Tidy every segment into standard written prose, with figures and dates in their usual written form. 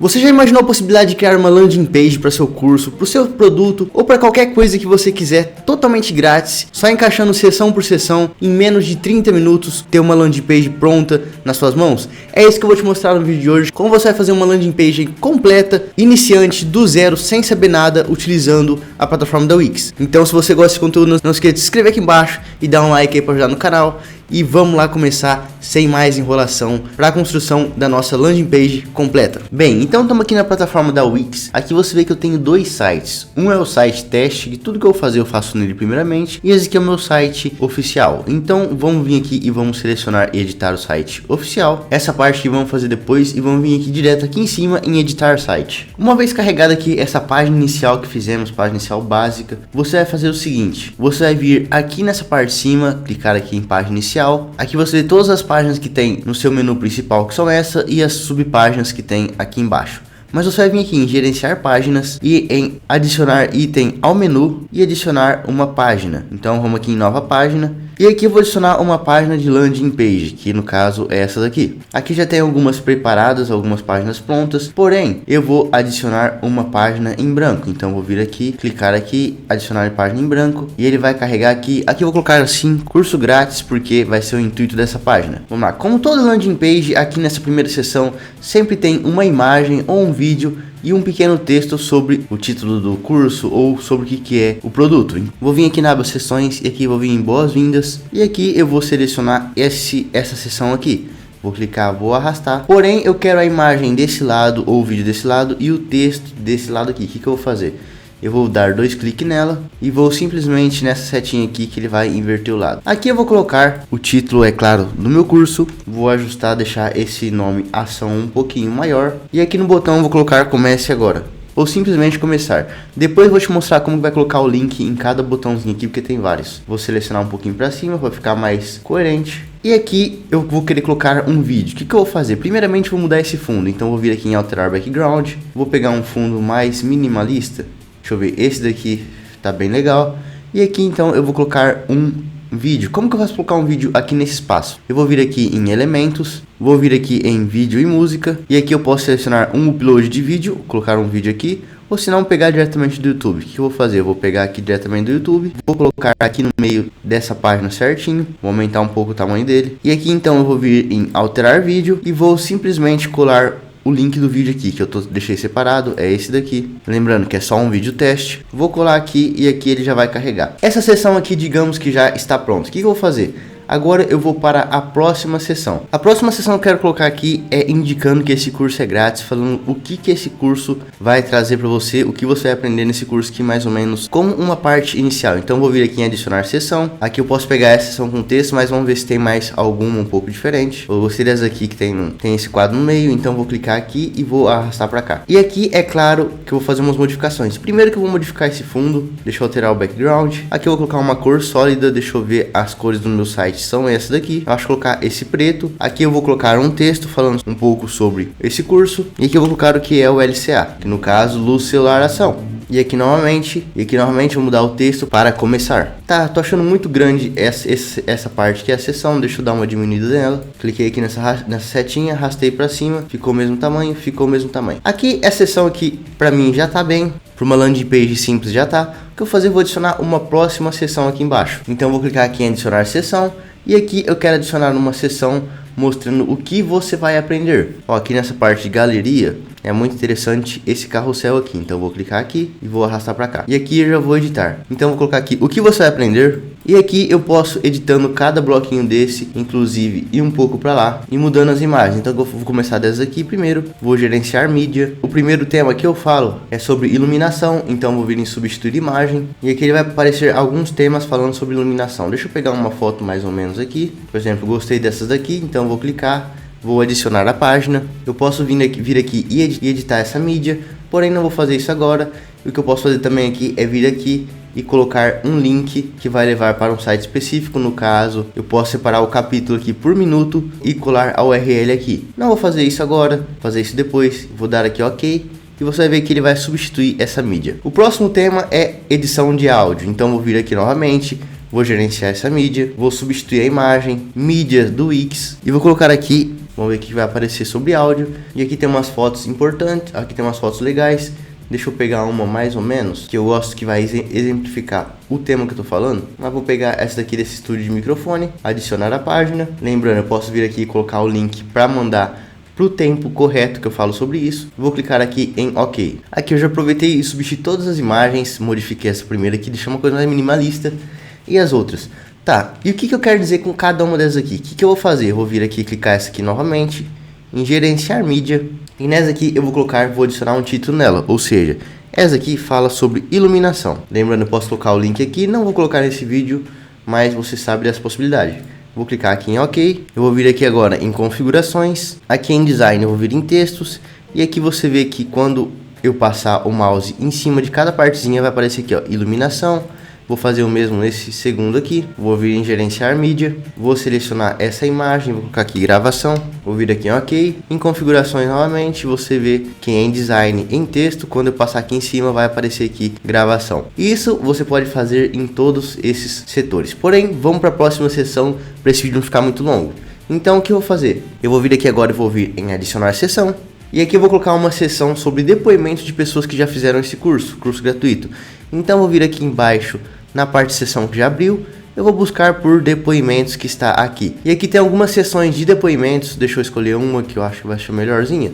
Você já imaginou a possibilidade de criar uma landing page para seu curso, para o seu produto ou para qualquer coisa que você quiser, totalmente grátis, só encaixando sessão por sessão, em menos de 30 minutos, ter uma landing page pronta nas suas mãos? É isso que eu vou te mostrar no vídeo de hoje, como você vai fazer uma landing page completa, iniciante, do zero, sem saber nada, utilizando a plataforma da Wix. Então, se você gosta desse conteúdo, não esqueça de se inscrever aqui embaixo e dar um like aí para ajudar no canal. E vamos lá começar sem mais enrolação para a construção da nossa landing page completa. Bem, então estamos aqui na plataforma da Wix. Aqui você vê que eu tenho dois sites. Um é o site teste, que tudo que eu fazer eu faço nele primeiramente. E esse aqui é o meu site oficial. Então vamos vir aqui e vamos selecionar e editar o site oficial. Essa parte que vamos fazer depois e vamos vir aqui direto aqui em cima em editar site. Uma vez carregada aqui essa página inicial que fizemos, página inicial básica, você vai fazer o seguinte. Você vai vir aqui nessa parte de cima, clicar aqui em página inicial. Aqui você vê todas as páginas que tem no seu menu principal, que são essa, e as subpáginas que tem aqui embaixo. Mas você vai vir aqui em gerenciar páginas e em adicionar item ao menu e adicionar uma página. Então vamos aqui em nova página. E aqui eu vou adicionar uma página de landing page, que no caso é essa daqui. Aqui já tem algumas preparadas, algumas páginas prontas, porém eu vou adicionar uma página em branco. Então vou vir aqui, clicar aqui, adicionar página em branco e ele vai carregar aqui. Aqui eu vou colocar assim, curso grátis, porque vai ser o intuito dessa página. Vamos lá, como toda landing page, aqui nessa primeira seção sempre tem uma imagem ou um vídeo e um pequeno texto sobre o título do curso ou sobre o que é o produto. Vou vir aqui na aba sessões e aqui vou vir em boas-vindas e aqui eu vou selecionar essa seção aqui. Vou clicar, vou arrastar, porém eu quero a imagem desse lado ou o vídeo desse lado e o texto desse lado aqui. O que eu vou fazer? Eu vou dar dois cliques nela e vou simplesmente nessa setinha aqui que ele vai inverter o lado. Aqui eu vou colocar o título, é claro, do meu curso. Vou ajustar, deixar esse nome ação um pouquinho maior. E aqui no botão eu vou colocar comece agora. Ou simplesmente começar. Depois eu vou te mostrar como vai colocar o link em cada botãozinho aqui, porque tem vários. Vou selecionar um pouquinho para cima para ficar mais coerente. E aqui eu vou querer colocar um vídeo. O que eu vou fazer? Primeiramente vou mudar esse fundo. Então vou vir aqui em alterar background. Vou pegar um fundo mais minimalista. Deixa eu ver, esse daqui tá bem legal. E aqui então eu vou colocar um vídeo. Como que eu faço colocar um vídeo aqui nesse espaço? Eu vou vir aqui em elementos, vou vir aqui em vídeo e música. E aqui eu posso selecionar um upload de vídeo, colocar um vídeo aqui. Ou se não, pegar diretamente do YouTube. O que eu vou fazer? Eu vou pegar aqui diretamente do YouTube. Vou colocar aqui no meio dessa página certinho. Vou aumentar um pouco o tamanho dele. E aqui então eu vou vir em alterar vídeo. E vou simplesmente colar o link do vídeo aqui, que eu deixei separado, é esse daqui. Lembrando que é só um vídeo teste. Vou colar aqui e aqui ele já vai carregar. Essa seção aqui, digamos que já está pronta. O que eu vou fazer? Agora eu vou para a próxima sessão. A próxima sessão que eu quero colocar aqui é indicando que esse curso é grátis, falando o que esse curso vai trazer para você, o que você vai aprender nesse curso aqui mais ou menos como uma parte inicial. Então eu vou vir aqui em adicionar sessão. Aqui eu posso pegar essa sessão com texto, mas vamos ver se tem mais alguma um pouco diferente. Eu gostei dessa aqui que tem esse quadro no meio, então vou clicar aqui e vou arrastar para cá. E aqui é claro que eu vou fazer umas modificações. Primeiro que eu vou modificar esse fundo, deixa eu alterar o background. Aqui eu vou colocar uma cor sólida, deixa eu ver as cores do meu site. São essa daqui, eu acho que colocar esse preto. Aqui eu vou colocar um texto falando um pouco sobre esse curso. E aqui eu vou colocar o que é o LCA, que no caso, luz celular ação. E aqui novamente eu vou mudar o texto para começar. Tá, tô achando muito grande essa parte que é a seção, deixa eu dar uma diminuída nela. Cliquei aqui nessa setinha, arrastei para cima, ficou o mesmo tamanho, Aqui a seção aqui para mim já tá bem. Para uma landing page simples já tá. O que eu vou fazer? Eu vou adicionar uma próxima seção aqui embaixo. Então eu vou clicar aqui em adicionar seção. E aqui eu quero adicionar uma seção mostrando o que você vai aprender. Ó, aqui nessa parte de galeria é muito interessante esse carrossel aqui. Então eu vou clicar aqui e vou arrastar para cá. E aqui eu já vou editar. Então eu vou colocar aqui o que você vai aprender. E aqui eu posso editando cada bloquinho desse, inclusive ir um pouco para lá e mudando as imagens. Então eu vou começar dessas aqui primeiro. Vou gerenciar mídia. O primeiro tema que eu falo é sobre iluminação. Então eu vou vir em substituir imagem. E aqui ele vai aparecer alguns temas falando sobre iluminação. Deixa eu pegar uma foto mais ou menos aqui. Por exemplo, gostei dessas daqui. Então eu vou clicar. Vou adicionar a página. Eu posso vir aqui e editar essa mídia. Porém não vou fazer isso agora. O que eu posso fazer também aqui é vir aqui e colocar um link que vai levar para um site específico. No caso, eu posso separar o capítulo aqui por minuto e colar a URL aqui. Não vou fazer isso agora, vou fazer isso depois. Vou dar aqui OK. E você vai ver que ele vai substituir essa mídia. O próximo tema é edição de áudio. Então vou vir aqui novamente. Vou gerenciar essa mídia. Vou substituir a imagem, mídia do Wix. E vou colocar aqui Vamos ver o que vai aparecer sobre áudio. E aqui tem umas fotos importantes, aqui tem umas fotos legais. Deixa eu pegar uma mais ou menos, que eu gosto que vai exemplificar o tema que eu tô falando. Mas vou pegar essa daqui desse estúdio de microfone, adicionar a página. Lembrando, eu posso vir aqui e colocar o link para mandar pro tempo correto que eu falo sobre isso. Vou clicar aqui em OK. Aqui eu já aproveitei e substituí todas as imagens, modifiquei essa primeira aqui, deixei uma coisa mais minimalista. E as outras. Tá, e o que eu quero dizer com cada uma dessas aqui? O que eu vou fazer? Eu vou vir aqui e clicar essa aqui novamente, em gerenciar mídia. E nessa aqui eu vou adicionar um título nela, ou seja, essa aqui fala sobre iluminação. Lembrando, eu posso colocar o link aqui, não vou colocar nesse vídeo, mas você sabe dessa possibilidade. Vou clicar aqui em OK, eu vou vir aqui agora em configurações, aqui em design eu vou vir em textos, e aqui você vê que quando eu passar o mouse em cima de cada partezinha vai aparecer aqui, ó, iluminação. Vou fazer o mesmo nesse segundo aqui, vou vir em gerenciar mídia, vou selecionar essa imagem, vou colocar aqui gravação, vou vir aqui em OK, em configurações novamente, você vê que em design em texto, quando eu passar aqui em cima vai aparecer aqui gravação. Isso você pode fazer em todos esses setores, porém vamos para a próxima sessão para esse vídeo não ficar muito longo. Então o que eu vou fazer? Eu vou vir aqui agora e vou vir em adicionar sessão. E aqui eu vou colocar uma seção sobre depoimentos de pessoas que já fizeram esse curso gratuito. Então eu vou vir aqui embaixo na parte de sessão que já abriu, eu vou buscar por depoimentos que está aqui. E aqui tem algumas seções de depoimentos, deixa eu escolher uma que eu acho que vai ser melhorzinha.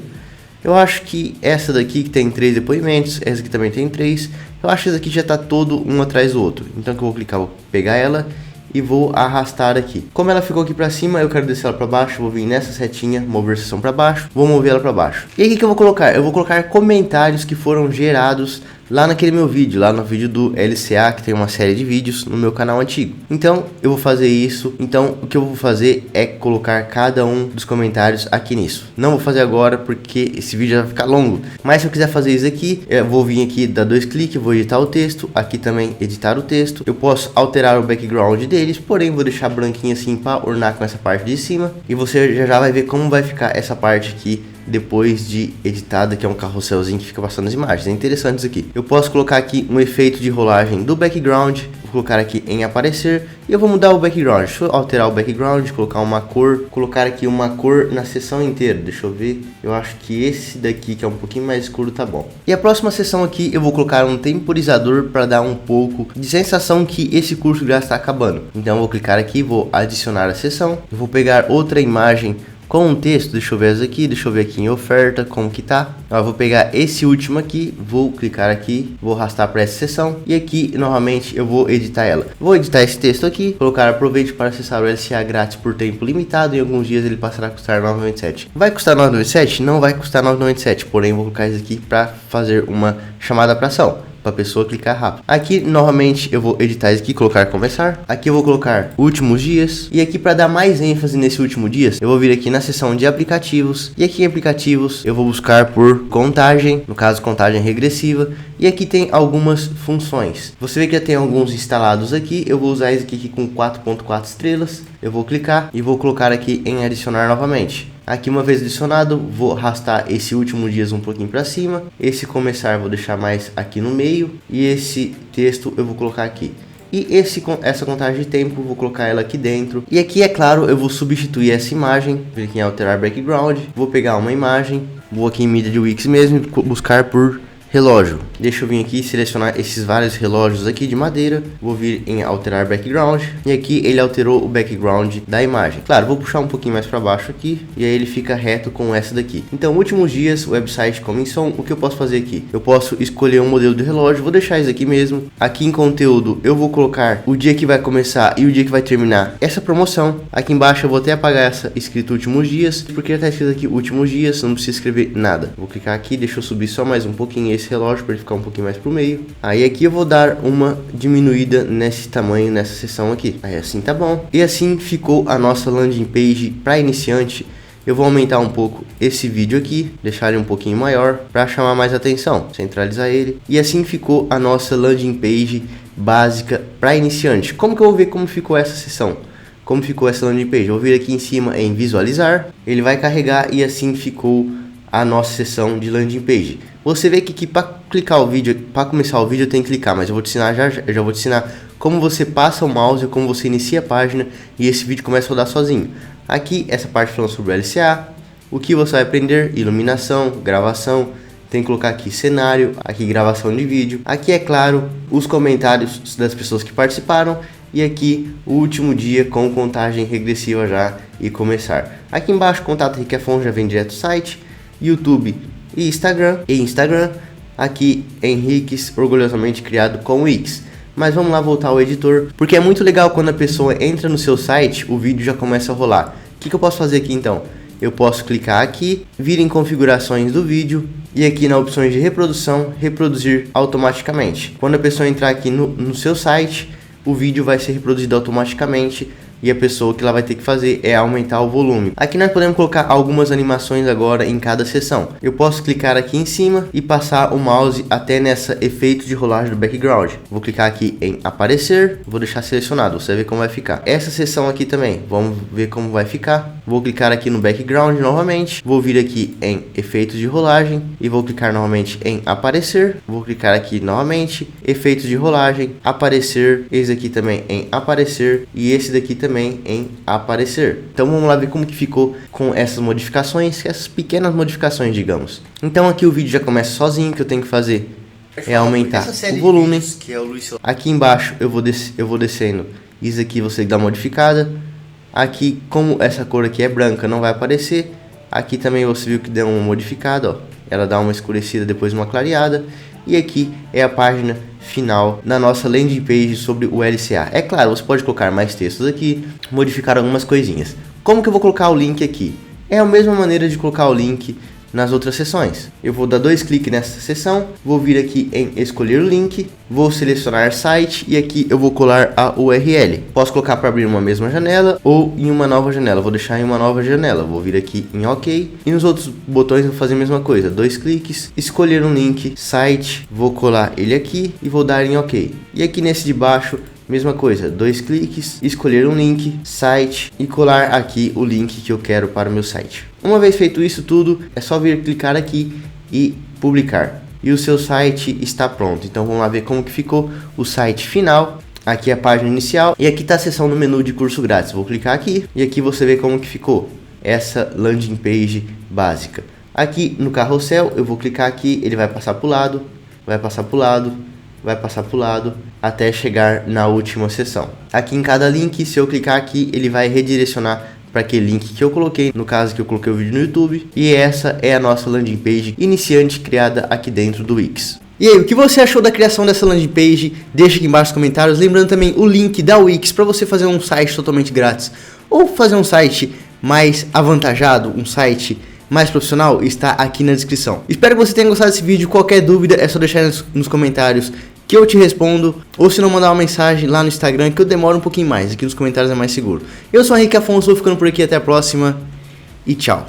Eu acho que essa daqui que tem 3 depoimentos, essa aqui também tem 3. Eu acho que essa aqui já está todo um atrás do outro. Então que eu vou clicar, vou pegar ela e vou arrastar aqui. Como ela ficou aqui para cima, eu quero descer ela para baixo, vou vir nessa setinha, mover sessão para baixo, vou mover ela para baixo. E aí o que eu vou colocar? Eu vou colocar comentários que foram gerados lá naquele meu vídeo, lá no vídeo do LCA, que tem uma série de vídeos no meu canal antigo. Então eu vou fazer isso. Então o que eu vou fazer é colocar cada um dos comentários aqui nisso. Não vou fazer agora porque esse vídeo vai ficar longo, mas se eu quiser fazer isso aqui, eu vou vir aqui, dar 2 cliques, vou editar o texto, aqui também editar o texto. Eu posso alterar o background deles, porém vou deixar branquinho assim para ornar com essa parte de cima, e você já vai ver como vai ficar essa parte aqui depois de editada, que é um carrosselzinho que fica passando as imagens. É interessante isso aqui. Eu posso colocar aqui um efeito de rolagem do background, vou colocar aqui em aparecer, e eu vou mudar o background. Deixa eu alterar o background, colocar uma cor, colocar aqui uma cor na seção inteira. Deixa eu ver, eu acho que esse daqui que é um pouquinho mais escuro tá bom. E a próxima seção aqui eu vou colocar um temporizador para dar um pouco de sensação que esse curso já está acabando. Então eu vou clicar aqui, vou adicionar a seção, eu vou pegar outra imagem com um texto, deixa eu ver essa aqui, deixa eu ver aqui em oferta, como que tá. Eu vou pegar esse último aqui, vou clicar aqui, vou arrastar para essa seção, e aqui, novamente, eu vou editar ela. Vou editar esse texto aqui, colocar aproveite para acessar o LCA grátis por tempo limitado, em alguns dias ele passará a custar R$ 9,97. Vai custar R$ 9,97? Não vai custar R$ 9,97, porém vou colocar isso aqui para fazer uma chamada para ação, para a pessoa clicar rápido. Aqui novamente eu vou editar isso aqui, colocar começar. Aqui eu vou colocar últimos dias, e aqui para dar mais ênfase nesse último dias, eu vou vir aqui na seção de aplicativos, e aqui em aplicativos eu vou buscar por contagem, no caso contagem regressiva, e aqui tem algumas funções. Você vê que já tem alguns instalados aqui, eu vou usar esse aqui com 4.4 estrelas, eu vou clicar e vou colocar aqui em adicionar novamente. Aqui uma vez adicionado, vou arrastar esse último dias um pouquinho para cima, esse começar vou deixar mais aqui no meio, e esse texto eu vou colocar aqui. E essa contagem de tempo, vou colocar ela aqui dentro. E aqui, é claro, eu vou substituir essa imagem, vou aqui em alterar background, vou pegar uma imagem, vou aqui em mídia de Wix mesmo, buscar por relógio. Deixa eu vir aqui e selecionar esses vários relógios aqui de madeira. Vou vir em alterar background. E aqui ele alterou o background da imagem. Claro, vou puxar um pouquinho mais para baixo aqui. E aí ele fica reto com essa daqui. Então, últimos dias, website Coming Soon. O que eu posso fazer aqui? Eu posso escolher um modelo de relógio. Vou deixar isso aqui mesmo. Aqui em conteúdo, eu vou colocar o dia que vai começar e o dia que vai terminar essa promoção. Aqui embaixo eu vou até apagar essa escrito últimos dias, porque já tá escrito aqui últimos dias. Não precisa escrever nada. Vou clicar aqui, deixa eu subir só mais um pouquinho esse relógio para ele ficar um pouquinho mais pro meio. Aí aqui eu vou dar uma diminuída nesse tamanho, nessa seção aqui. Aí assim tá bom. E assim ficou a nossa landing page para iniciante. Eu vou aumentar um pouco esse vídeo aqui, deixar ele um pouquinho maior para chamar mais atenção, centralizar ele. E assim ficou a nossa landing page básica para iniciante. Como que eu vou ver como ficou essa seção? Como ficou essa landing page? Eu vou vir aqui em cima em visualizar, ele vai carregar e assim ficou a nossa seção de landing page. Você vê que aqui para clicar o vídeo, para começar o vídeo eu tenho que clicar, mas eu vou te ensinar já vou te ensinar como você passa o mouse, como você inicia a página e esse vídeo começa a rodar sozinho. Aqui essa parte falando sobre o LCA, O que você vai aprender? Iluminação, gravação, tem que colocar aqui cenário, aqui gravação de vídeo, aqui é claro os comentários das pessoas que participaram e aqui o último dia com contagem regressiva já e começar. Aqui embaixo contato Henrique Afonso já vem direto do site, YouTube e Instagram. Aqui Henriques orgulhosamente criado com o Wix. Mas vamos lá voltar ao editor, porque é muito legal quando a pessoa entra no seu site, o vídeo já começa a rolar. O que eu posso fazer aqui então? Eu posso clicar aqui, vir em configurações do vídeo e aqui na opções de reprodução, reproduzir automaticamente. Quando a pessoa entrar aqui no seu site, o vídeo vai ser reproduzido automaticamente e a pessoa que ela vai ter que fazer é aumentar o volume. Aqui nós podemos colocar algumas animações agora em cada sessão. Eu posso clicar aqui em cima e passar o mouse até nessa efeito de rolagem do background. Vou clicar aqui em aparecer, vou deixar selecionado, você vai ver como vai ficar. Essa sessão aqui também, vamos ver como vai ficar. Vou clicar aqui no background novamente, vou vir aqui em efeitos de rolagem e vou clicar novamente em aparecer. Vou clicar aqui novamente, efeitos de rolagem, aparecer, esse aqui também em aparecer e esse daqui também em aparecer. Então vamos lá ver como que ficou com essas modificações, essas pequenas modificações, digamos. Então aqui o vídeo já começa sozinho, o que eu tenho que fazer é aumentar o volume. Aqui embaixo eu vou descendo, isso aqui você dá uma modificada. Aqui, como essa cor aqui é branca, não vai aparecer. Aqui também você viu que deu uma modificada, ó. Ela dá uma escurecida, depois uma clareada. E aqui é a página final da nossa landing page sobre o LCA. É claro, você pode colocar mais textos aqui, modificar algumas coisinhas. Como que eu vou colocar o link aqui? É a mesma maneira de colocar o link nas outras sessões. Eu vou dar 2 cliques nessa seção, vou vir aqui em escolher o link, vou selecionar site e aqui eu vou colar a URL. Posso colocar para abrir uma mesma janela ou em uma nova janela. Vou deixar em uma nova janela, vou vir aqui em OK e nos outros botões vou fazer a mesma coisa. 2 cliques, escolher um link, site, vou colar ele aqui e vou dar em OK. E aqui nesse de baixo, mesma coisa, 2 cliques, escolher um link, site e colar aqui o link que eu quero para o meu site. Uma vez feito isso tudo, é só vir clicar aqui e publicar. E o seu site está pronto. Então vamos lá ver como que ficou o site final. Aqui é a página inicial e aqui está a seção do menu de curso grátis. Vou clicar aqui e aqui você vê como que ficou essa landing page básica. Aqui no carrossel eu vou clicar aqui, ele vai passar para o lado, vai passar para o lado, vai passar para o lado até chegar na última seção. Aqui em cada link, se eu clicar aqui, ele vai redirecionar para aquele link que eu coloquei, no caso que eu coloquei o vídeo no YouTube. E essa é a nossa landing page iniciante criada aqui dentro do Wix. E aí, o que você achou da criação dessa landing page? Deixa aqui embaixo nos comentários. Lembrando também o link da Wix para você fazer um site totalmente grátis ou fazer um site mais avantajado, um site mais profissional, está aqui na descrição. Espero que você tenha gostado desse vídeo. Qualquer dúvida é só deixar nos comentários que eu te respondo, ou se não, mandar uma mensagem lá no Instagram, que eu demoro um pouquinho mais, aqui nos comentários é mais seguro. Eu sou o Henrique Afonso, vou ficando por aqui, até a próxima e tchau.